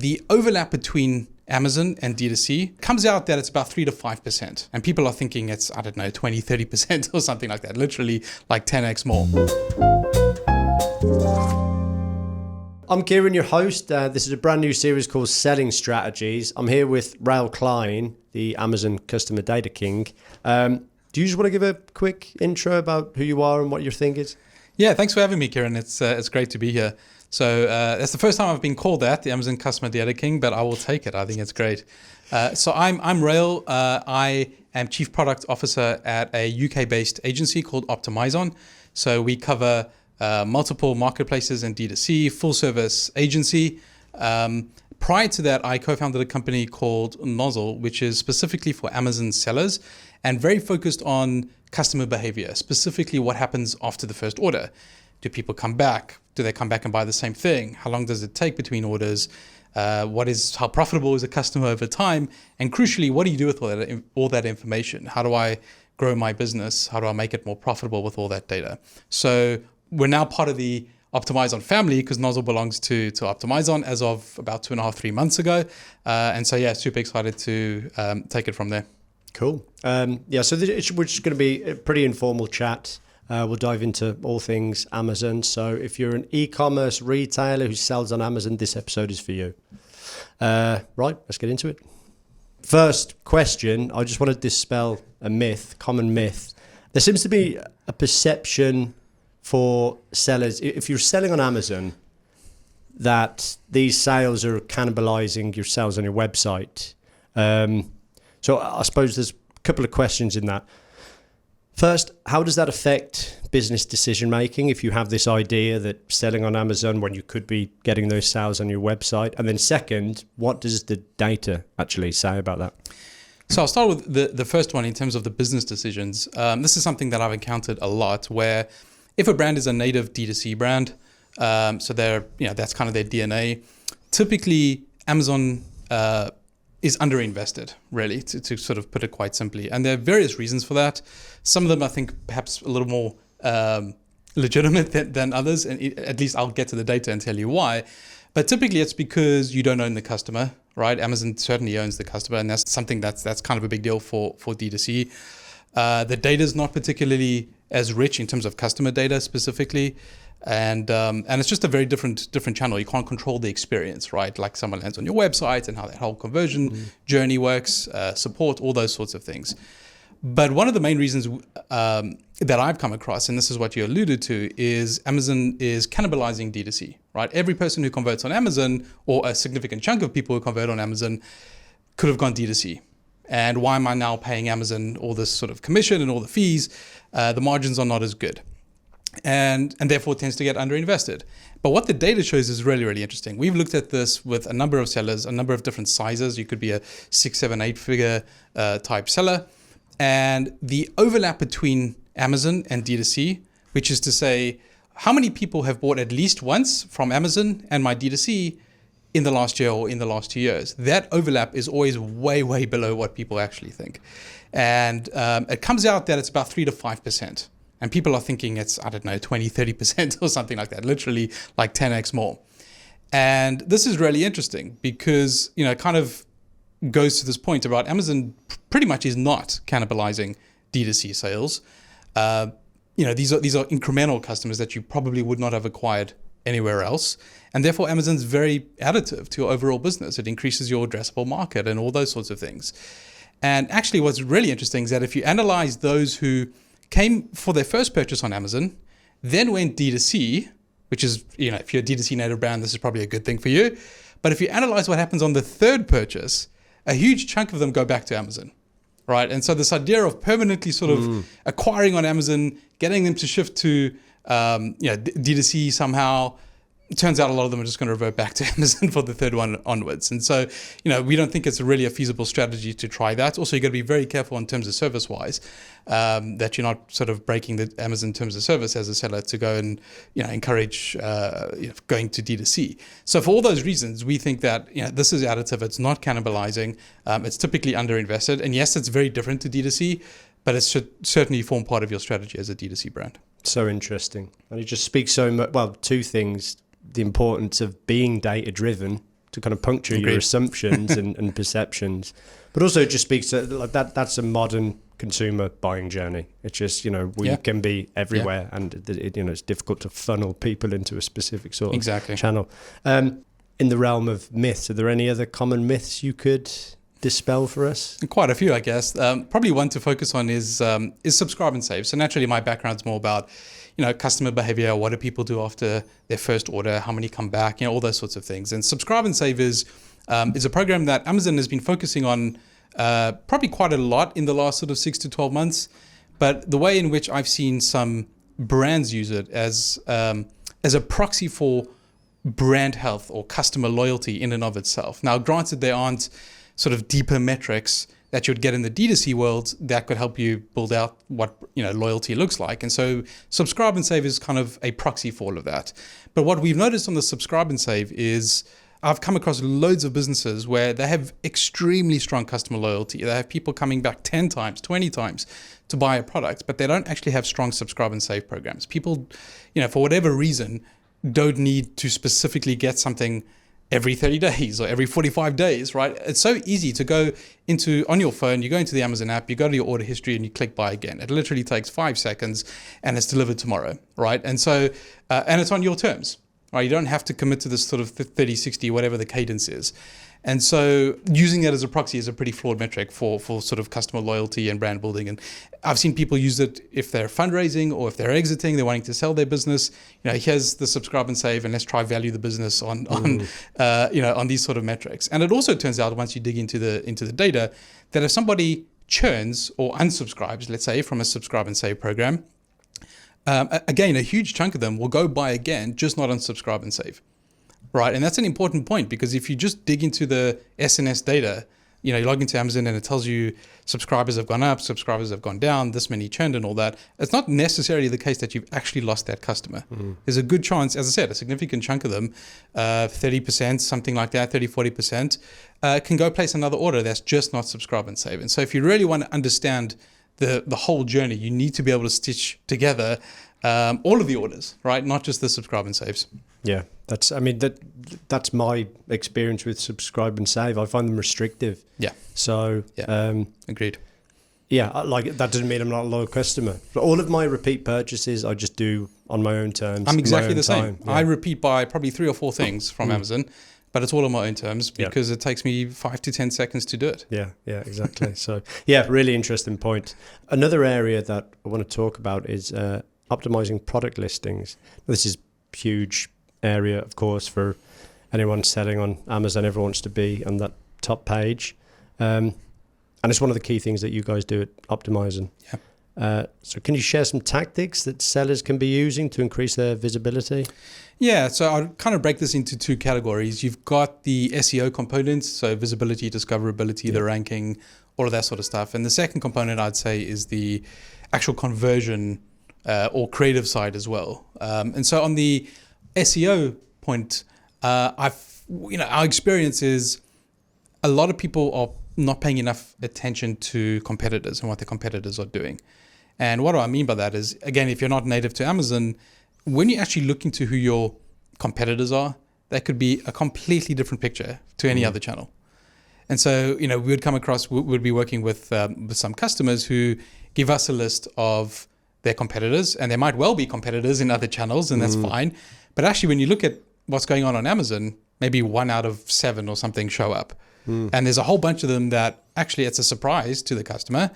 The overlap between Amazon and D2C comes out that it's about 3 to 5%. And people are thinking it's, 20, 30% or something like that, literally like 10x more. I'm Kieran, your host. This is a brand new series called Selling Strategies. I'm here with R Klein, the Amazon Customer Data King. Do you just want to give a quick intro about who you are and what your thing is? Yeah, thanks for having me, Kieran. It's great to be here. So that's the first time I've been called that, the Amazon Customer Data King, but I will take it. I think it's great. So I'm Rail. I am Chief Product Officer at a UK-based agency called Optimizon. So we cover multiple marketplaces and D2C, full service agency. Prior to that, I co-founded a company called Nozzle, which is specifically for Amazon sellers and very focused on customer behavior, specifically what happens after the first order. Do people come back? Do they come back and buy the same thing? How long does it take between orders? How profitable is a customer over time? And crucially, what do you do with all that information? How do I grow my business? How do I make it more profitable with all that data? So we're now part of the Optimizon family because Nozzle belongs to Optimizon as of about 2.5-3 months ago. And so, yeah, super excited to take it from there. Cool. So we're just going to be a pretty informal chat. We'll dive into all things Amazon. So if you're an e-commerce retailer who sells on Amazon, this episode is for you. Right, let's get into it. First question, I just want to dispel a myth, common myth. There seems to be a perception for sellers, if you're selling on Amazon, that these sales are cannibalizing your sales on your website. So I suppose there's a couple of questions in that. First, how does that affect business decision making if you have this idea that selling on Amazon when you could be getting those sales on your website? And then second, what does the data actually say about that? So I'll start with the first one in terms of the business decisions. This is something that I've encountered a lot where if a brand is a native D2C brand, so they're, that's kind of their DNA, typically Amazon is underinvested, really, to sort of put it quite simply. And there are various reasons for that. Some of them, I think, perhaps a little more legitimate than others. And at least I'll get to the data and tell you why. But typically, it's because you don't own the customer, right? Amazon certainly owns the customer. And that's something that's kind of a big deal for D2C. The data is not particularly as rich in terms of customer data specifically. And it's just a very different channel. You can't control the experience, right? Like someone lands on your website and how that whole conversion journey works, support, all those sorts of things. But one of the main reasons that I've come across, and this is what you alluded to, is Amazon is cannibalizing D2C, right? Every person who converts on Amazon, or a significant chunk of people who convert on Amazon, could have gone D2C. And why am I now paying Amazon all this sort of commission and all the fees? The margins are not as good. And therefore tends to get underinvested. But what the data shows is really, really interesting. We've looked at this with a number of sellers, a number of different sizes. You could be a 6, 7, 8 figure type seller. And the overlap between Amazon and D2C, which is to say, how many people have bought at least once from Amazon and my D2C in the last year or in the last 2 years? That overlap is always way, way below what people actually think. And it comes out that it's about 3 to 5%. And people are thinking it's, 20, 30% or something like that, literally like 10x more. And this is really interesting because, it kind of goes to this point about Amazon pretty much is not cannibalizing D2C sales. These are incremental customers that you probably would not have acquired anywhere else. And therefore, Amazon's very additive to your overall business. It increases your addressable market and all those sorts of things. And actually, what's really interesting is that if you analyze those who came for their first purchase on Amazon, then went D2C, which is, if you're a D2C native brand, this is probably a good thing for you. But if you analyze what happens on the third purchase, a huge chunk of them go back to Amazon, right? And so this idea of permanently sort of acquiring on Amazon, getting them to shift to D2C somehow, it turns out a lot of them are just going to revert back to Amazon for the third one onwards. And so, we don't think it's really a feasible strategy to try that. Also, you've got to be very careful in terms of service-wise, that you're not sort of breaking the Amazon terms of service as a seller to go and, encourage going to D2C. So for all those reasons, we think that, this is additive. It's not cannibalizing. It's typically underinvested. And yes, it's very different to D2C, but it should certainly form part of your strategy as a D2C brand. So interesting. And it just speaks so much, two things. The importance of being data-driven to kind of puncture your Agreed. assumptions and perceptions. But also it just speaks to like that's a modern consumer buying journey. It's just, we can be everywhere, and it's difficult to funnel people into a specific sort of channel. In the realm of myths, are there any other common myths you could dispel for us? Quite a few, I guess. Probably one to focus on is subscribe and save. So naturally, my background's more about customer behavior. What do people do after their first order? How many come back? All those sorts of things. And subscribe and save is a program that Amazon has been focusing on probably quite a lot in the last sort of 6 to 12 months. But the way in which I've seen some brands use it as a proxy for brand health or customer loyalty in and of itself. Now, granted, there aren't sort of deeper metrics that you would get in the D2C world that could help you build out what loyalty looks like. And so subscribe and save is kind of a proxy for all of that. But what we've noticed on the subscribe and save is I've come across loads of businesses where they have extremely strong customer loyalty. They have people coming back 10 times, 20 times to buy a product, but they don't actually have strong subscribe and save programs. People, for whatever reason, don't need to specifically get something every 30 days or every 45 days, right? It's so easy to go on your phone, you go into the Amazon app, you go to your order history and you click buy again. It literally takes 5 seconds and it's delivered tomorrow, right? And so, and it's on your terms, right? You don't have to commit to this sort of 30, 60, whatever the cadence is. And so using that as a proxy is a pretty flawed metric for sort of customer loyalty and brand building. And I've seen people use it if they're fundraising or if they're exiting, they're wanting to sell their business. Here's the subscribe and save, and let's try value the business on these sort of metrics. And it also turns out once you dig into the data that if somebody churns or unsubscribes, let's say from a subscribe and save program, again, a huge chunk of them will go buy again, just not on subscribe and save. Right, and that's an important point because if you just dig into the SNS data, you log into Amazon and it tells you subscribers have gone up, subscribers have gone down, this many churned and all that. It's not necessarily the case that you've actually lost that customer. There's a good chance, as I said, a significant chunk of them, 30%, something like that, 30, 40%, can go place another order that's just not subscribe and save. And so if you really want to understand the whole journey, you need to be able to stitch together all of the orders, right? Not just the subscribe and saves. Yeah, that's my experience with subscribe and save. I find them restrictive. Yeah. So agreed. Yeah, that doesn't mean I'm not a loyal customer. But all of my repeat purchases I just do on my own terms. I'm exactly the same. Yeah. I repeat buy probably 3 or 4 things from Amazon, but it's all on my own terms because it takes me 5 to 10 seconds to do it. Yeah, exactly. So really interesting point. Another area that I want to talk about is optimizing product listings. This is huge area, of course, for anyone selling on Amazon. Everyone wants to be on that top page, and it's one of the key things that you guys do at optimizing. So can you share some tactics that sellers can be using to increase their visibility? Yeah, so I'll kind of break this into 2 categories. You've got the SEO components, so visibility, discoverability, the ranking, all of that sort of stuff. And the second component I'd say is the actual conversion or creative side as well. And so on the SEO point, our experience is a lot of people are not paying enough attention to competitors and what their competitors are doing. And what do I mean by that is, again, if you're not native to Amazon, when you actually look into who your competitors are, that could be a completely different picture to any other channel. And so, we would come across, we'd be working with some customers who give us a list of their competitors, and they might well be competitors in other channels, and that's fine. But actually, when you look at what's going on Amazon, maybe 1 out of 7 or something show up. And there's a whole bunch of them that actually it's a surprise to the customer,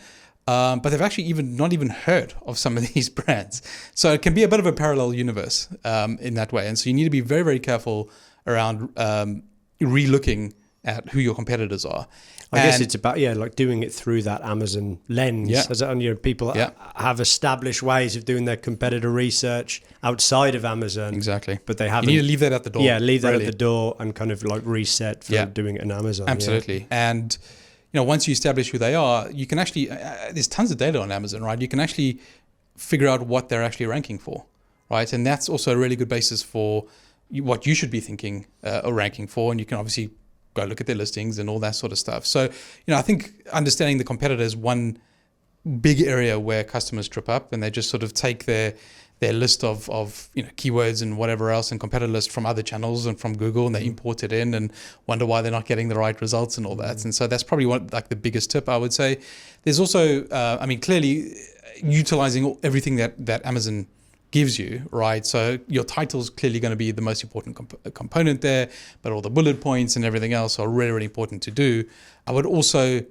but they've actually not even heard of some of these brands. So it can be a bit of a parallel universe in that way. And so you need to be very, very careful around re-looking at who your competitors are. I guess it's about doing it through that Amazon lens. People have established ways of doing their competitor research outside of Amazon. Exactly. But they haven't. You need to leave that at the door. Yeah, leave that at the door and kind of reset for doing it in Amazon. Absolutely. Yeah. And once you establish who they are, you can actually there's tons of data on Amazon, right? You can actually figure out what they're actually ranking for, right? And that's also a really good basis for what you should be thinking or ranking for. And you can obviously go look at their listings and all that sort of stuff. So, I think understanding the competitor is one big area where customers trip up, and they just sort of take their list of keywords and whatever else and competitor list from other channels and from Google, and they import it in and wonder why they're not getting the right results and all that. And so that's probably the biggest tip, I would say. There's also, clearly utilizing everything that Amazon gives you, right? So your title's clearly going to be the most important component there, but all the bullet points and everything else are really, really important to do. I would also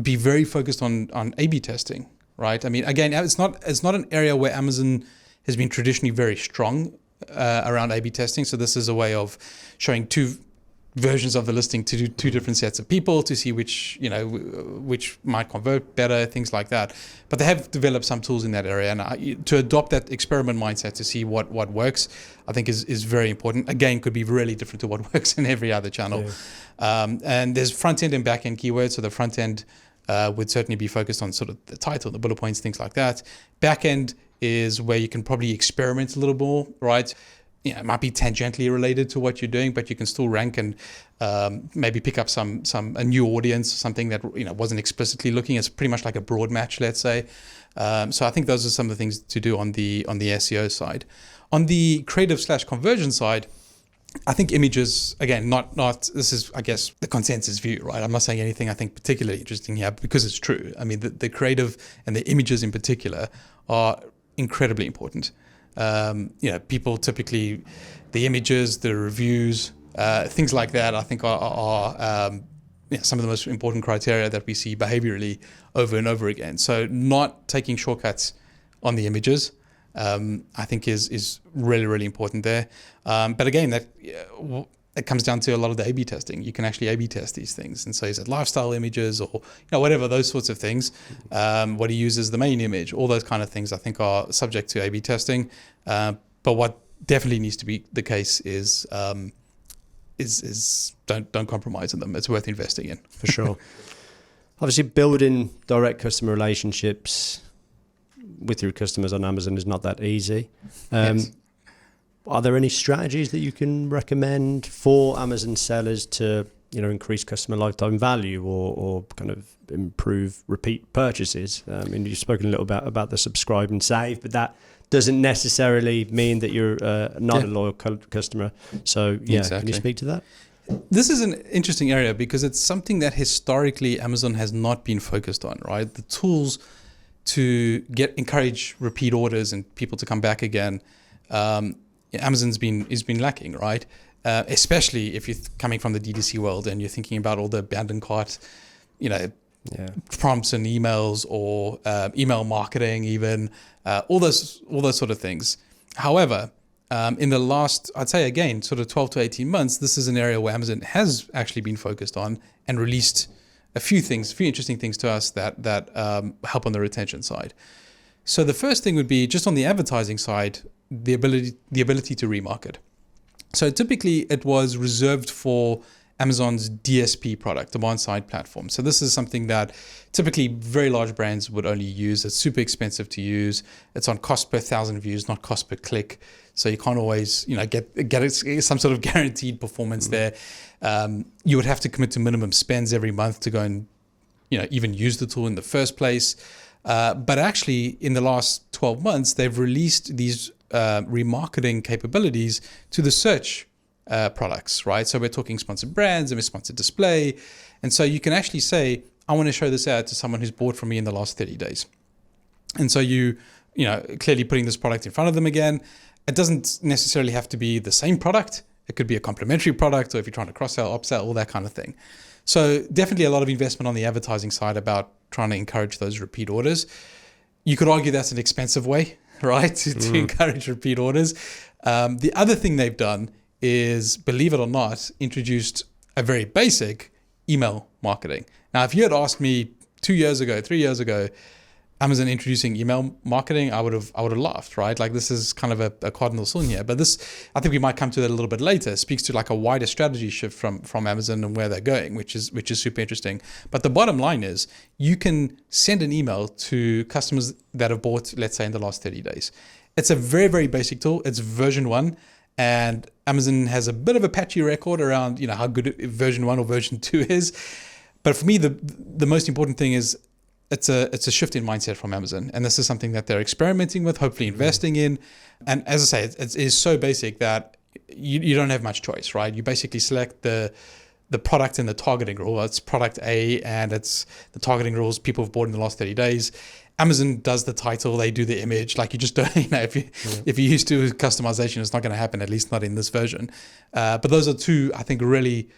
be very focused on A/B testing, right? I mean, again, it's not an area where Amazon has been traditionally very strong around A/B testing. So this is a way of showing two versions of the listing to do two different sets of people to see which might convert better, things like that. But they have developed some tools in that area, and to adopt that experiment mindset to see what works, I think is very important. Again, could be really different to what works in every other channel. Yeah. And there's front end and back end keywords. So the front end would certainly be focused on sort of the title, the bullet points, things like that. Back end is where you can probably experiment a little more, right? It might be tangentially related to what you're doing, but you can still rank and maybe pick up a new audience, something that wasn't explicitly looking. It's pretty much like a broad match, let's say. So I think those are some of the things to do on the SEO side. On the creative/conversion side, I think images, again, not this is, I guess, the consensus view, right? I'm not saying anything I think particularly interesting here because it's true. I mean, the creative and the images in particular are incredibly important. People typically, the images, the reviews, things like that, I think are some of the most important criteria that we see behaviorally over and over again. So not taking shortcuts on the images, I think is really, really important there. But again, it comes down to a lot of the A/B testing. You can actually A/B test these things. And so is it lifestyle images or whatever, those sorts of things. What do you use as the main image? All those kind of things I think are subject to A/B testing. But what definitely needs to be the case is don't compromise on them. It's worth investing in. For sure. Obviously, building direct customer relationships with your customers on Amazon is not that easy. Yes. Are there any strategies that you can recommend for Amazon sellers to, increase customer lifetime value or kind of improve repeat purchases? You've spoken a little bit about the subscribe and save, but that doesn't necessarily mean that you're not a loyal customer. So, exactly. Can you speak to that? This is an interesting area because it's something that historically Amazon has not been focused on, right? The tools to encourage repeat orders and people to come back again. Amazon's been lacking, right? Especially if you're coming from the D2C world and you're thinking about all the abandoned cart, prompts and emails or email marketing, even all those sort of things. However, in the last, I'd say again, sort of 12 to 18 months, this is an area where Amazon has actually been focused on and released a few interesting things to us that help on the retention side. So the first thing would be just on the advertising side, the ability to remarket. So typically it was reserved for Amazon's DSP product, demand side platform. So this is something that typically very large brands would only use. It's super expensive to use. It's on cost per 1,000 views, not cost per click. So you can't always, get some sort of guaranteed performance there. You would have to commit to minimum spends every month to go and, even use the tool in the first place. But actually, in the last 12 months, they've released these remarketing capabilities to the search products, right? So we're talking sponsored brands and we're sponsored display. And so you can actually say, I want to show this ad to someone who's bought from me in the last 30 days. And so clearly putting this product in front of them again. It doesn't necessarily have to be the same product. It could be a complementary product, or if you're trying to cross-sell, upsell, all that kind of thing. So definitely a lot of investment on the advertising side about trying to encourage those repeat orders. You could argue that's an expensive way, right, to encourage repeat orders. The other thing they've done is, believe it or not, introduced a very basic email marketing. Now, if you had asked me 2 years ago, 3 years ago, Amazon introducing email marketing, I would have laughed, right? Like, this is kind of a cardinal sin here. But this, I think we might come to that a little bit later, speaks to like a wider strategy shift from Amazon and where they're going, which is super interesting. But the bottom line is, you can send an email to customers that have bought, let's say, in the last 30 days. It's a very, very basic tool. It's version 1. And Amazon has a bit of a patchy record around, how good version 1 or version 2 is. But for me, the most important thing is, it's a shift in mindset from Amazon, and this is something that they're experimenting with, hopefully investing in. And as I say, it is so basic that you don't have much choice, right? You basically select the product in the targeting rule. It's product A, and it's the targeting rules people have bought in the last 30 days. Amazon does the title, they do the image. Like, you just don't, if you're used to customization, it's not going to happen, at least not in this version. But those are two, I think, really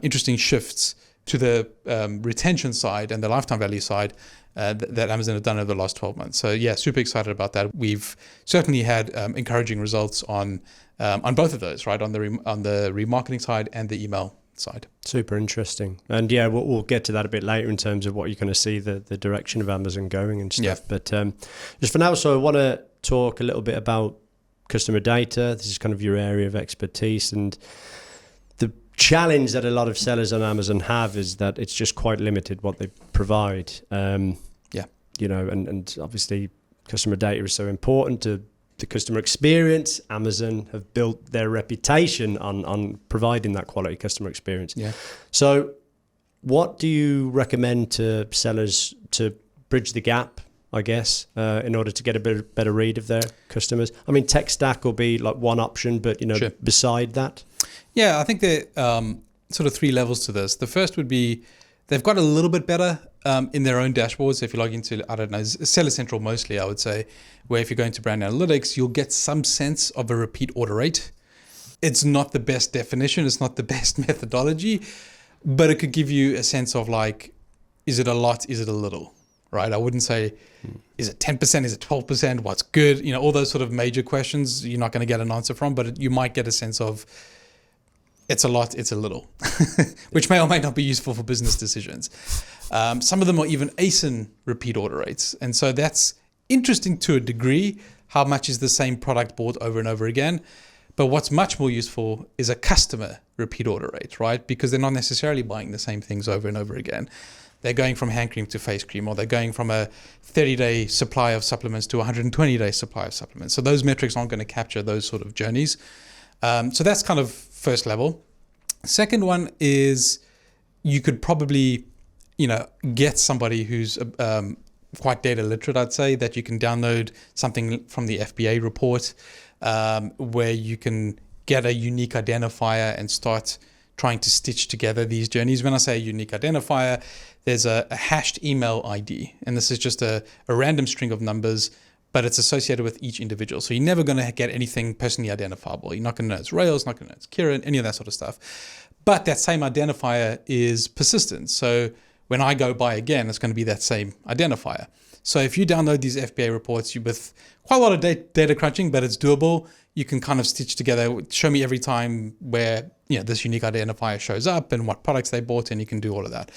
interesting shifts to the retention side and the lifetime value side that Amazon have done over the last 12 months. So yeah, super excited about that. We've certainly had encouraging results on both of those, right? On the remarketing side and the email side. Super interesting. And yeah, we'll get to that a bit later in terms of what you're going to see the direction of Amazon going and stuff. Yeah. But just for now, so I want to talk a little bit about customer data. This is kind of your area of expertise, and the challenge that a lot of sellers on Amazon have is that it's just quite limited what they provide. You know, and obviously customer data is so important to the customer experience. Amazon have built their reputation on providing that quality customer experience. Yeah. So what do you recommend to sellers to bridge the gap, I guess, in order to get a bit better read of their customers? I mean, tech stack will be like one option, but, you know, sure. Beside that? Yeah, I think there sort of three levels to this. The first would be they've got a little bit better in their own dashboards. If you log into, I don't know, Seller Central mostly, I would say, where if you go into brand analytics, you'll get some sense of a repeat order rate. It's not the best definition. It's not the best methodology, but it could give you a sense of, like, is it a lot? Is it a little? Right? I wouldn't say, is it 10%? Is it 12%? What's good? You know, all those sort of major questions you're not going to get an answer from, but you might get a sense of, it's a lot, it's a little, which may or may not be useful for business decisions. Some of them are even ASIN repeat order rates. And so that's interesting to a degree. How much is the same product bought over and over again? But what's much more useful is a customer repeat order rate, right? Because they're not necessarily buying the same things over and over again. They're going from hand cream to face cream, or they're going from a 30-day supply of supplements to a 120-day supply of supplements. So those metrics aren't going to capture those sort of journeys. So that's kind of first level. Second one is you could probably, you know, get somebody who's quite data literate, I'd say, that you can download something from the FBA report where you can get a unique identifier and start trying to stitch together these journeys. When I say a unique identifier, there's a hashed email ID, and this is just a random string of numbers, but it's associated with each individual. So you're never going to get anything personally identifiable. You're not going to know it's Rails, not going to know it's Kieran, any of that sort of stuff. But that same identifier is persistent. So when I go buy again, it's going to be that same identifier. So if you download these FBA reports with quite a lot of data crunching, but it's doable, you can kind of stitch together, show me every time where, you know, this unique identifier shows up and what products they bought, and you can do all of that.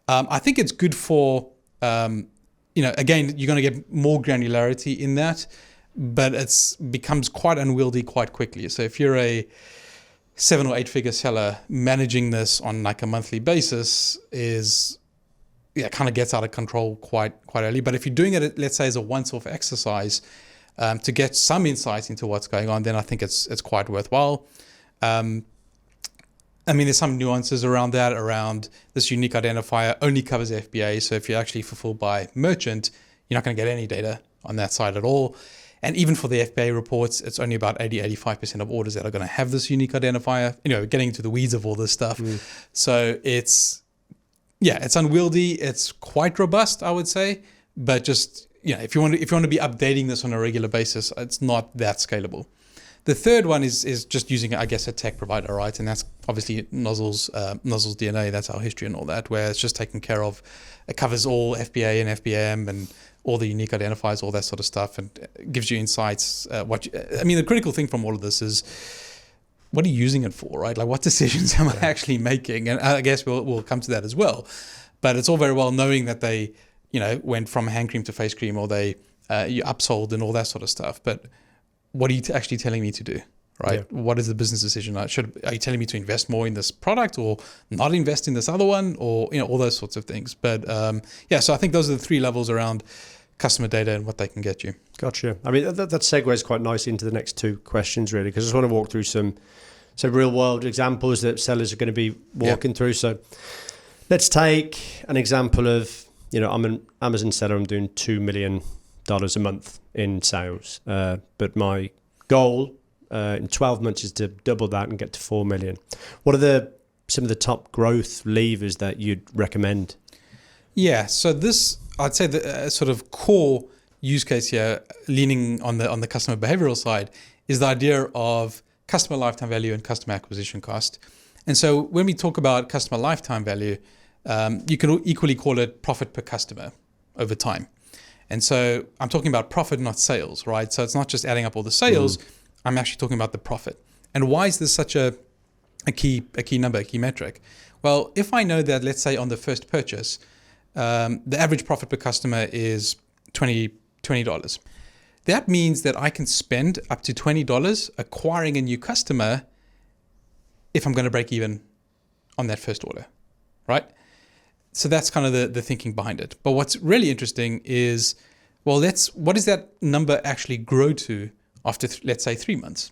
I think it's good for, you know, again, you're going to get more granularity in that, but it becomes quite unwieldy quite quickly. So if you're a 7 or 8 figure seller, managing this on like a monthly basis is, yeah, kind of gets out of control quite early. But if you're doing it, let's say, as a once-off exercise to get some insight into what's going on, then I think it's quite worthwhile. I mean, there's some nuances around that, around this unique identifier only covers FBA. So if you're actually fulfilled by merchant, you're not going to get any data on that side at all. And even for the FBA reports, it's only about 85% of orders that are going to have this unique identifier. You know, getting into the weeds of all this stuff. So it's unwieldy. It's quite robust, I would say. But just, you know, if you want to be updating this on a regular basis, it's not that scalable. The third one is just using, I guess, a tech provider, right? And that's obviously Nozzle's DNA. That's our history and all that, where it's just taken care of. It covers all FBA and FBM and all the unique identifiers, all that sort of stuff, and gives you insights. The critical thing from all of this is, what are you using it for, right? Like, what decisions am I actually making? And I guess we'll come to that as well. But it's all very well knowing that they, you know, went from hand cream to face cream, or you upsold and all that sort of stuff. But what are you actually telling me to do, right? Yeah. What is the business decision? Are you telling me to invest more in this product or not invest in this other one, or, you know, all those sorts of things. But so I think those are the three levels around customer data and what they can get you. Gotcha. I mean, that segues quite nicely into the next two questions, really, because I just want to walk through some real world examples that sellers are going to be walking through. So let's take an example of I'm an Amazon seller. I'm doing $2 million a month in sales, but my goal in 12 months is to double that and get to 4 million. What are some of the top growth levers that you'd recommend? Yeah, so I'd say the sort of core use case here, leaning on the customer behavioral side, is the idea of customer lifetime value and customer acquisition cost. And so when we talk about customer lifetime value, you can equally call it profit per customer over time. And so I'm talking about profit, not sales, right? So it's not just adding up all the sales. I'm actually talking about the profit. And why is this such a key number, a key metric? Well, if I know that, let's say on the first purchase, the average profit per customer is $20, that means that I can spend up to $20 acquiring a new customer if I'm going to break even on that first order, right? So that's kind of the thinking behind it. But what's really interesting is, well, what does that number actually grow to after, let's say, 3 months?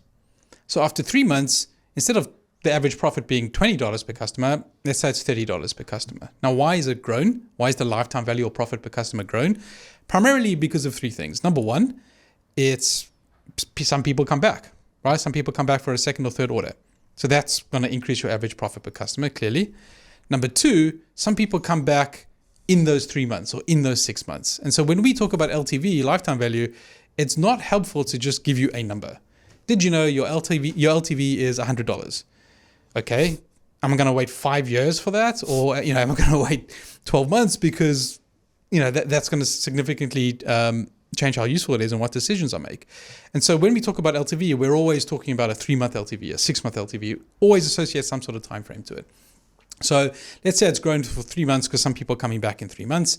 So after 3 months, instead of the average profit being $20 per customer, let's say it's $30 per customer. Now, why is it grown? Why is the lifetime value or profit per customer grown? Primarily because of three things. Number one, it's some people come back, right? Some people come back for a second or third order. So that's going to increase your average profit per customer, clearly. Number two, some people come back in those 3 months or in those 6 months. And so when we talk about LTV, lifetime value, it's not helpful to just give you a number. Did you know your LTV is $100? Okay, am I going to wait 5 years for that? Or, am I going to wait 12 months? Because, that's going to significantly change how useful it is and what decisions I make. And so when we talk about LTV, we're always talking about a 3-month LTV, a 6-month LTV, always associate some sort of time frame to it. So let's say it's grown for 3 months because some people are coming back in 3 months.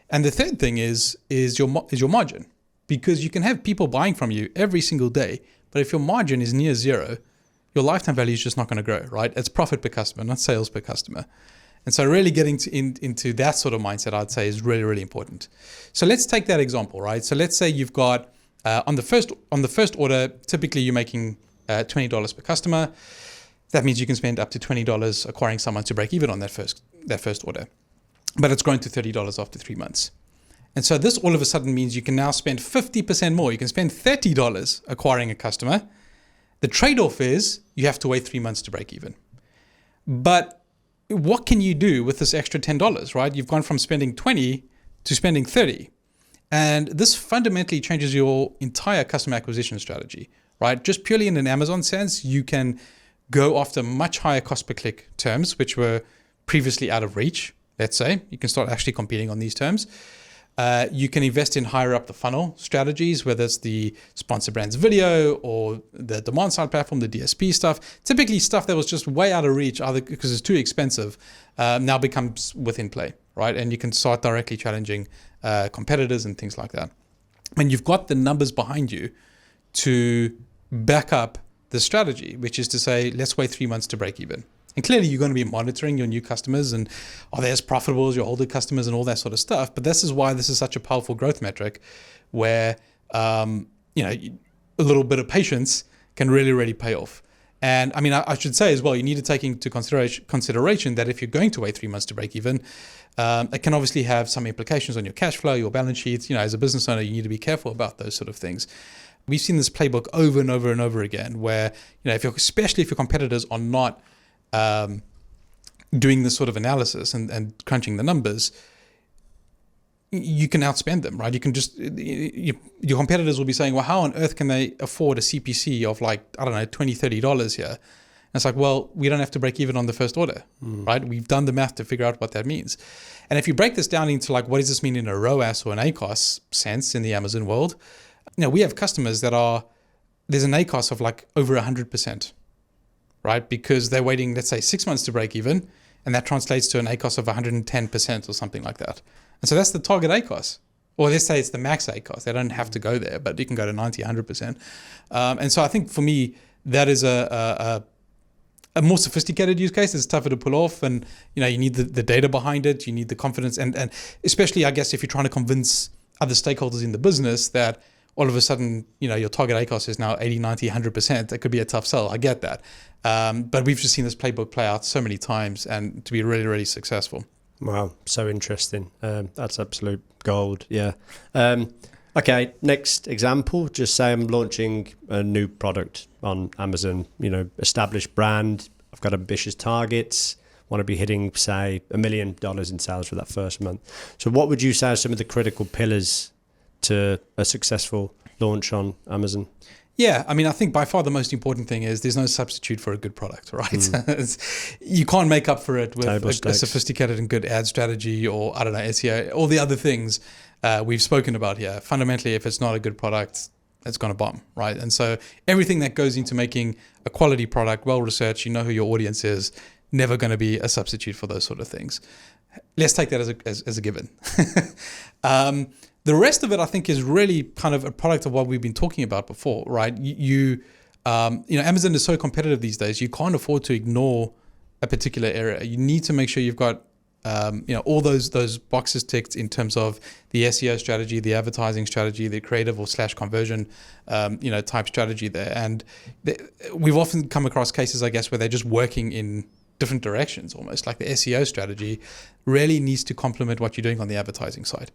And the third thing is your margin, because you can have people buying from you every single day, but if your margin is near zero, your lifetime value is just not going to grow, right? It's profit per customer, not sales per customer. And so really getting into that sort of mindset, I'd say, is really, really important. So let's take that example, right? So let's say you've got on the first order, typically you're making $20 per customer. That means you can spend up to $20 acquiring someone to break even on that first order. But it's grown to $30 after 3 months. And so this all of a sudden means you can now spend 50% more. You can spend $30 acquiring a customer. The trade-off is you have to wait 3 months to break even. But what can you do with this extra $10, right? You've gone from spending 20 to spending 30. And this fundamentally changes your entire customer acquisition strategy, right? Just purely in an Amazon sense, you can go after much higher cost per click terms, which were previously out of reach, let's say. You can start actually competing on these terms. You can invest in higher up the funnel strategies, whether it's the sponsor brands video or the demand side platform, the DSP stuff. Typically stuff that was just way out of reach, either because it's too expensive, now becomes within play, right? And you can start directly challenging competitors and things like that. And you've got the numbers behind you to back up the strategy, which is to say, let's wait 3 months to break even. And clearly you're going to be monitoring your new customers and are they as profitable as your older customers and all that sort of stuff. But this is why this is such a powerful growth metric where, a little bit of patience can really, really pay off. And I mean, I should say as well, you need to take into consideration that if you're going to wait 3 months to break even, it can obviously have some implications on your cash flow, your balance sheets. As a business owner, you need to be careful about those sort of things. We've seen this playbook over and over and over again where, especially if your competitors are not doing this sort of analysis and crunching the numbers, you can outspend them, right? You can just, your competitors will be saying, well, how on earth can they afford a CPC of $20, $30 here? And it's like, well, we don't have to break even on the first order, right? We've done the math to figure out what that means. And if you break this down into what does this mean in a ROAS or an ACOS sense in the Amazon world, we have customers there's an ACOS of over 100%, right? Because they're waiting, let's say 6 months to break even, and that translates to an ACOS of 110% or something like that. And so that's the target ACOS. Or let's say it's the max ACOS. They don't have to go there, but you can go to 90, 100%. And so I think for me, that is a more sophisticated use case. It's tougher to pull off, and you need the data behind it. You need the confidence, and especially, I guess, if you're trying to convince other stakeholders in the business that all of a sudden, your target ACOS is now 80, 90, 100%. That could be a tough sell. I get that. But we've just seen this playbook play out so many times and to be really, really successful. Wow, so interesting. That's absolute gold. Yeah. Okay, next example. Just say I'm launching a new product on Amazon. Established brand. I've got ambitious targets. Want to be hitting, say, $1 million in sales for that first month. So, what would you say are some of the critical pillars to a successful launch on Amazon? Yeah, I mean, I think by far the most important thing is there's no substitute for a good product, right? You can't make up for it with a sophisticated and good ad strategy or, I don't know, SEO, all the other things we've spoken about here. Fundamentally, if it's not a good product, it's going to bomb, right? And so everything that goes into making a quality product, well-researched, you know who your audience is, never going to be a substitute for those sort of things. Let's take that as a given. The rest of it, I think, is really kind of a product of what we've been talking about before, right? Amazon is so competitive these days. You can't afford to ignore a particular area. You need to make sure you've got, all those boxes ticked in terms of the SEO strategy, the advertising strategy, the creative or / conversion, type strategy there. And we've often come across cases, I guess, where they're just working in different directions, almost like the SEO strategy really needs to complement what you're doing on the advertising side.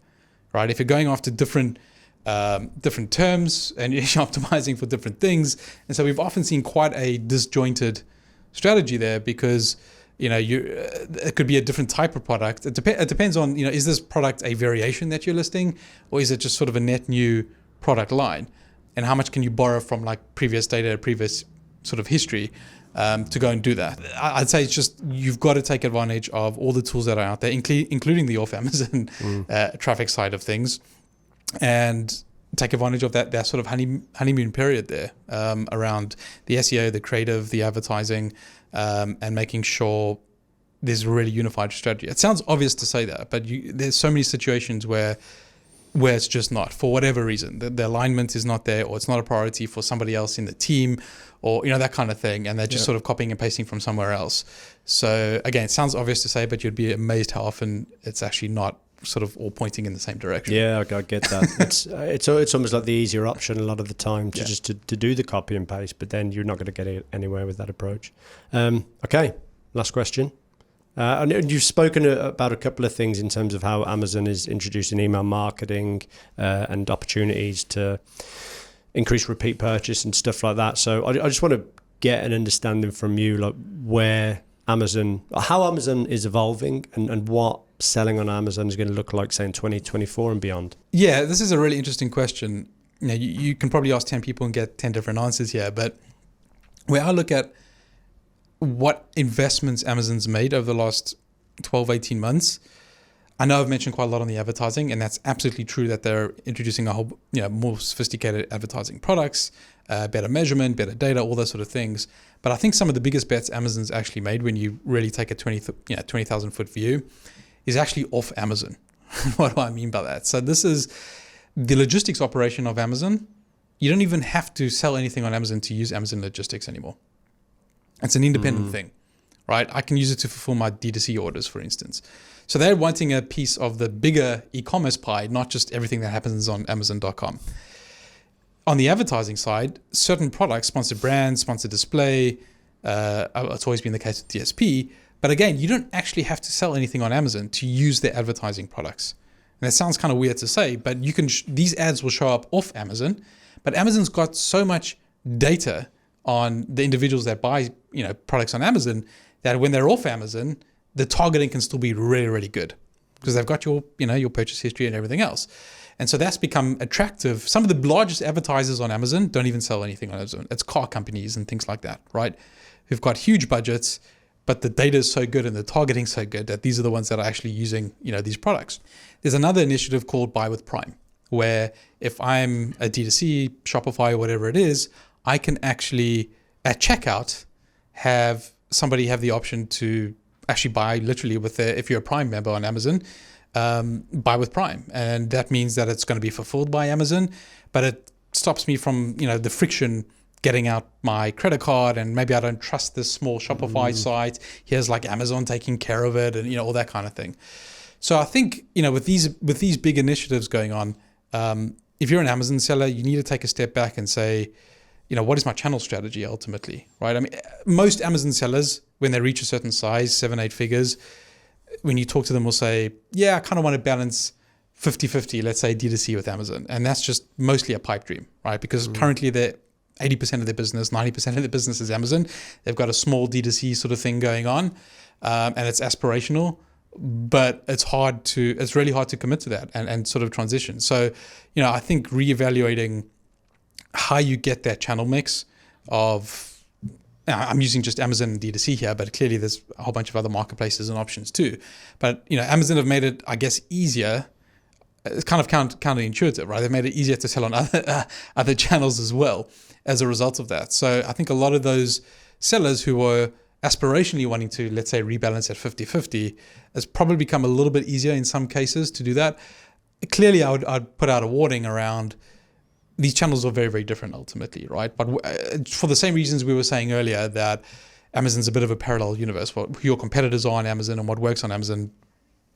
Right, if you're going after different terms and you're optimizing for different things, and so we've often seen quite a disjointed strategy there because it could be a different type of product. It depends on is this product a variation that you're listing, or is it just sort of a net new product line, and how much can you borrow from like previous data, previous sort of history to go and do that. I'd say it's just you've got to take advantage of all the tools that are out there, including the off Amazon traffic side of things, and take advantage of that sort of honeymoon period there around the SEO, the creative, the advertising, and making sure there's a really unified strategy. It sounds obvious to say that, but there's so many situations where it's just not, for whatever reason. The alignment is not there, or it's not a priority for somebody else in the team, or that kind of thing, and they're just sort of copying and pasting from somewhere else. So again, it sounds obvious to say, but you'd be amazed how often it's actually not sort of all pointing in the same direction. Yeah, I get that. It's almost like the easier option a lot of the time to do the copy and paste, but then you're not going to get anywhere with that approach. Okay, last question. And you've spoken about a couple of things in terms of how Amazon is introducing email marketing and opportunities to increase repeat purchase and stuff like that. So I just want to get an understanding from you, like how Amazon is evolving and what selling on Amazon is going to look like, say, in 2024 and beyond. Yeah, this is a really interesting question. You can probably ask 10 people and get 10 different answers here, but where I look at what investments Amazon's made over the last 12, 18 months, I know I've mentioned quite a lot on the advertising, and that's absolutely true that they're introducing a whole, more sophisticated advertising products, better measurement, better data, all those sort of things. But I think some of the biggest bets Amazon's actually made, when you really take a 20,000 foot view, is actually off Amazon. What do I mean by that? So this is the logistics operation of Amazon. You don't even have to sell anything on Amazon to use Amazon logistics anymore. It's an independent thing, right? I can use it to fulfill my D2C orders, for instance. So they're wanting a piece of the bigger e-commerce pie, not just everything that happens on Amazon.com. On the advertising side, certain products, sponsored brands, sponsored display, it's always been the case with DSP. But again, you don't actually have to sell anything on Amazon to use their advertising products. And that sounds kind of weird to say, but you can these ads will show up off Amazon. But Amazon's got so much data on the individuals that buy products on Amazon that when they're off Amazon, the targeting can still be really, really good because they've got your purchase history and everything else. And so that's become attractive. Some of the largest advertisers on Amazon don't even sell anything on Amazon. It's car companies and things like that, right? Who've got huge budgets, but the data is so good and the targeting so good that these are the ones that are actually using, these products. There's another initiative called Buy with Prime, where if I'm a D2C, Shopify, or whatever it is, I can actually, at checkout, have somebody have the option to actually buy literally if you're a Prime member on Amazon, buy with Prime. And that means that it's going to be fulfilled by Amazon, but it stops me from, the friction getting out my credit card, and maybe I don't trust this small Shopify site. Here's like Amazon taking care of it, and all that kind of thing. So I think with these big initiatives going on, if you're an Amazon seller, you need to take a step back and say, what is my channel strategy ultimately, right? I mean, most Amazon sellers, when they reach a certain size, 7-8 figures, when you talk to them will say, yeah, I kind of want to balance 50-50, let's say D2C with Amazon. And that's just mostly a pipe dream, right? Because currently they're 80% of their business, 90% of their business is Amazon. They've got a small D2C sort of thing going on, and it's aspirational, but it's really hard to commit to that and sort of transition. So, I think reevaluating how you get that channel mix of, I'm using just Amazon and D2C here, but clearly there's a whole bunch of other marketplaces and options too. But, Amazon have made it, I guess, easier. It's kind of counterintuitive, right? They've made it easier to sell on other channels as well as a result of that. So I think a lot of those sellers who were aspirationally wanting to, let's say, rebalance at 50-50, has probably become a little bit easier in some cases to do that. Clearly, I'd put out a warning around these channels are very, very different ultimately, right? But for the same reasons we were saying earlier, that Amazon's a bit of a parallel universe. What your competitors are on Amazon and what works on Amazon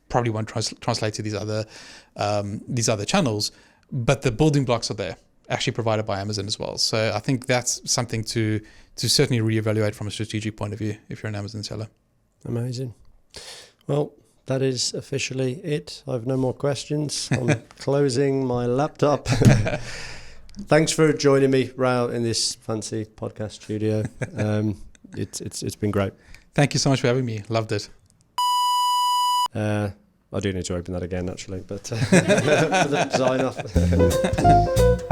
probably won't translate to these other channels, but the building blocks are there, actually provided by Amazon as well. So I think that's something to certainly reevaluate from a strategic point of view if you're an Amazon seller. Amazing. Well, that is officially it. I have no more questions. I'm closing my laptop. Thanks for joining me, Raoul, in this fancy podcast studio. It's been great. Thank you so much for having me. Loved it. I do need to open that again, actually, but for the sign off.